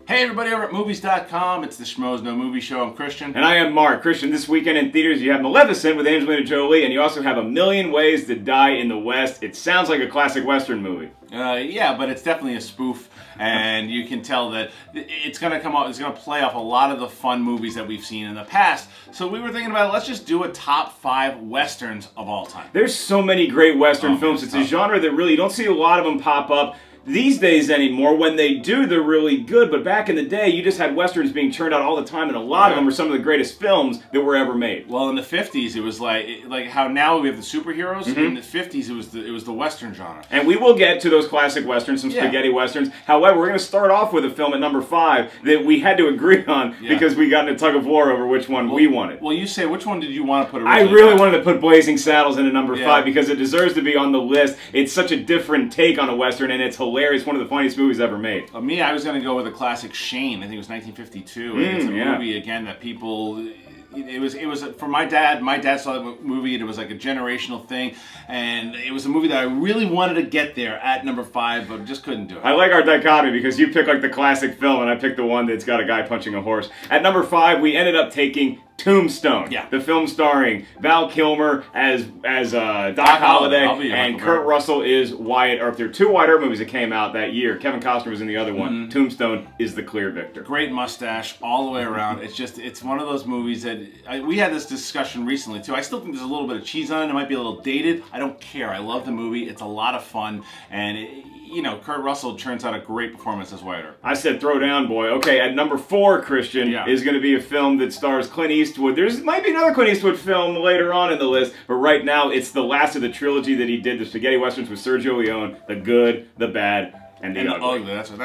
Hey everybody over at movies.com, it's the Schmoes Know Movie Show. I'm Christian. And I am Mark. Christian, this weekend in theaters you have Maleficent with Angelina Jolie, and you also have A Million Ways to Die in the West. It sounds like a classic Western movie. Yeah, but it's definitely a spoof, and you can tell that it's going to come out, it's going to play off a lot of the fun movies that we've seen in the past. So we were thinking about, let's just do a top 5 Westerns of all time. There's so many great Western films. It's a genre that really, you don't see a lot of them pop up these days anymore. When they do, they're really good, but back in the day, you just had Westerns being churned out all the time, and a lot of them were some of the greatest films that were ever made. Well, in the 50s, it was like how now we have the superheroes. In the 50s, it was the Western genre. And we will get to those classic Westerns, some spaghetti Westerns. However, we're going to start off with a film at number 5 that we had to agree on because we got in a tug of war over which one we wanted. Well, you say, which one did you want to put originally? I really wanted to put Blazing Saddles into number 5 because it deserves to be on the list. It's such a different take on a Western, and it's hilarious. One of the funniest movies ever made. Me, I was going to go with a classic Shane. I think it was 1952. And it's a movie, again, that people... It was for my dad. My dad saw that movie, and it was like a generational thing. And it was a movie that I really wanted to get there at number 5, but just couldn't do it. I like our dichotomy because you pick like the classic film, and I picked the one that's got a guy punching a horse. At number 5, we ended up taking Tombstone, the film starring Val Kilmer as Doc Holliday, and Kurt Russell is Wyatt Earp. There are 2 Wyatt Earp movies that came out that year. Kevin Costner was in the other one. Tombstone is the clear victor. Great mustache all the way around. It's one of those movies that we had this discussion recently too. I still think there's a little bit of cheese on it. It might be a little dated. I don't care. I love the movie. It's a lot of fun, and you know, Kurt Russell turns out a great performance as Wyatt Earp. I said throw down, boy. Okay, at number 4, Christian, is going to be a film that stars Clint Eastwood. There might be another Clint Eastwood film later on in the list, but right now it's the last of the trilogy that he did, the spaghetti westerns with Sergio Leone, The Good, The Bad, and The Ugly. That's a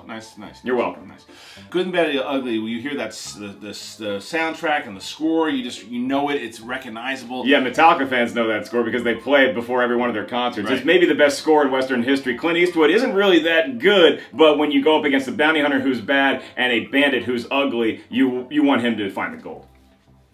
nice. You're welcome. Nice. Good and Bad and Ugly. You hear that the soundtrack and the score. You know it. It's recognizable. Yeah, Metallica fans know that score because they play it before every one of their concerts. It's maybe the best score in Western history. Clint Eastwood isn't really that good, but when you go up against a bounty hunter who's bad and a bandit who's ugly, you want him to find the gold.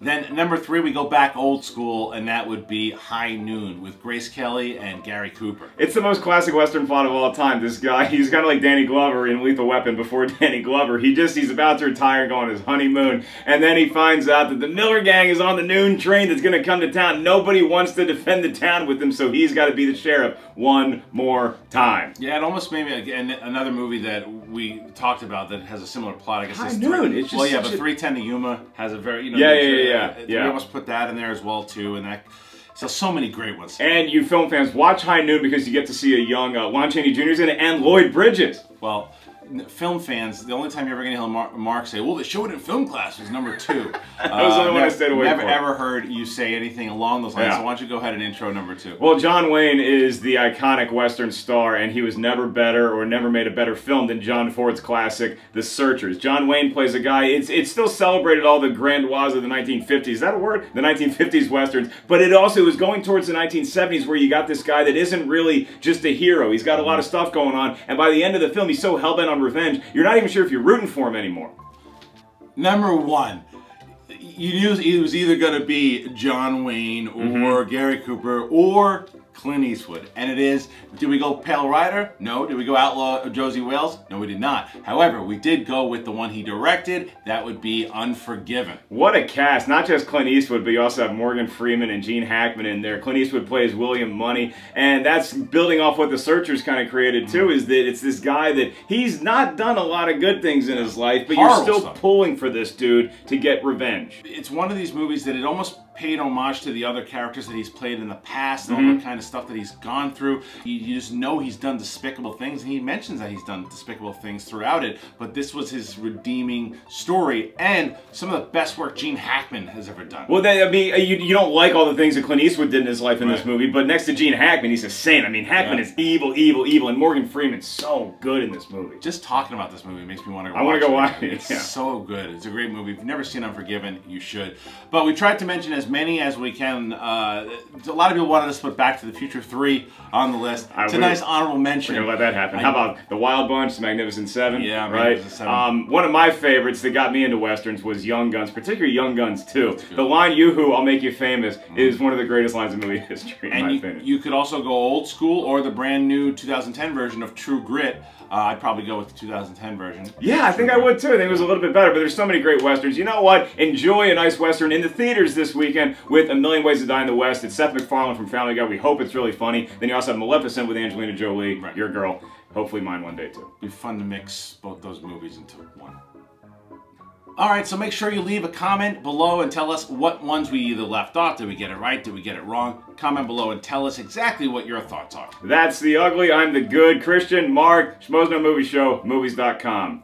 Then number 3, we go back old school, and that would be High Noon with Grace Kelly and Gary Cooper. It's the most classic Western plot of all time. This guy, he's kind of like Danny Glover in Lethal Weapon before Danny Glover. He's about to retire, go on his honeymoon, and then he finds out that the Miller Gang is on the noon train that's going to come to town. Nobody wants to defend the town with him, so he's got to be the sheriff one more time. Yeah, it almost made me, again, another movie that we talked about that has a similar plot. I guess High Noon. It's just but 310 to Yuma has a very, we almost put that in there as well too, and so many great ones. And you film fans, watch High Noon because you get to see a young Lon Chaney Jr. is in it, and Lloyd Bridges. Well, film fans, the only time you're ever going to hear Mark say, well, they showed it in film class was number 2. That was the only one I stayed away from. Never ever heard you say anything along those lines, so why don't you go ahead and intro number 2. Well, John Wayne is the iconic Western star, and he was never better or never made a better film than John Ford's classic, The Searchers. John Wayne plays a guy, it's still celebrated all the grandiose of the 1950s, is that a word? The 1950s Westerns, but it also was going towards the 1970s where you got this guy that isn't really just a hero. He's got a lot of stuff going on, and by the end of the film, he's so hell-bent on revenge, you're not even sure if you're rooting for him anymore. Number 1. You knew it was either going to be John Wayne or Gary Cooper or Clint Eastwood. And it is, did we go Pale Rider? No. Did we go Outlaw Josie Wales? No, we did not. However, we did go with the one he directed. That would be Unforgiven. What a cast. Not just Clint Eastwood, but you also have Morgan Freeman and Gene Hackman in there. Clint Eastwood plays William Money. And that's building off what The Searchers kind of created too, is that it's this guy that he's not done a lot of good things in his life, but you're still pulling for this dude to get revenge. It's one of these movies that it almost paid homage to the other characters that he's played in the past and all the kind of stuff that he's gone through. You just know he's done despicable things, and he mentions that he's done despicable things throughout it, but this was his redeeming story and some of the best work Gene Hackman has ever done. Well, I mean, you don't like all the things that Clint Eastwood did in his life in this movie, but next to Gene Hackman, he's a saint. I mean, Hackman is evil, evil, evil, and Morgan Freeman's so good in this movie. Just talking about this movie makes me want to go watch it. I want to go watch it. It's so good. It's a great movie. If you've never seen Unforgiven, you should. But we tried to mention as many as we can. A lot of people wanted us to put Back to the Future 3 on the list. It's a nice honorable mention. We're going to let that happen. How about The Wild Bunch, The Magnificent Seven? Yeah, right? Magnificent Seven. One of my favorites that got me into Westerns was Young Guns, particularly Young Guns 2. The line, "Yoo-hoo, I'll make you famous," is one of the greatest lines in movie history, in my opinion. You could also go old school or the brand new 2010 version of True Grit. I'd probably go with the 2010 version. Yeah, I think I would too. I think it was a little bit better, but there's so many great westerns. You know what? Enjoy a nice western in the theaters this weekend with A Million Ways to Die in the West. It's Seth MacFarlane from Family Guy. We hope it's really funny. Then you also have Maleficent with Angelina Jolie, Right. your girl. Hopefully mine one day too. It'd be fun to mix both those movies into one. Alright, so make sure you leave a comment below and tell us what ones we either left off. Did we get it right? Did we get it wrong? Comment below and tell us exactly what your thoughts are. That's the ugly, I'm the good. Christian, Mark, Schmoes Know Movie Show, movies.com.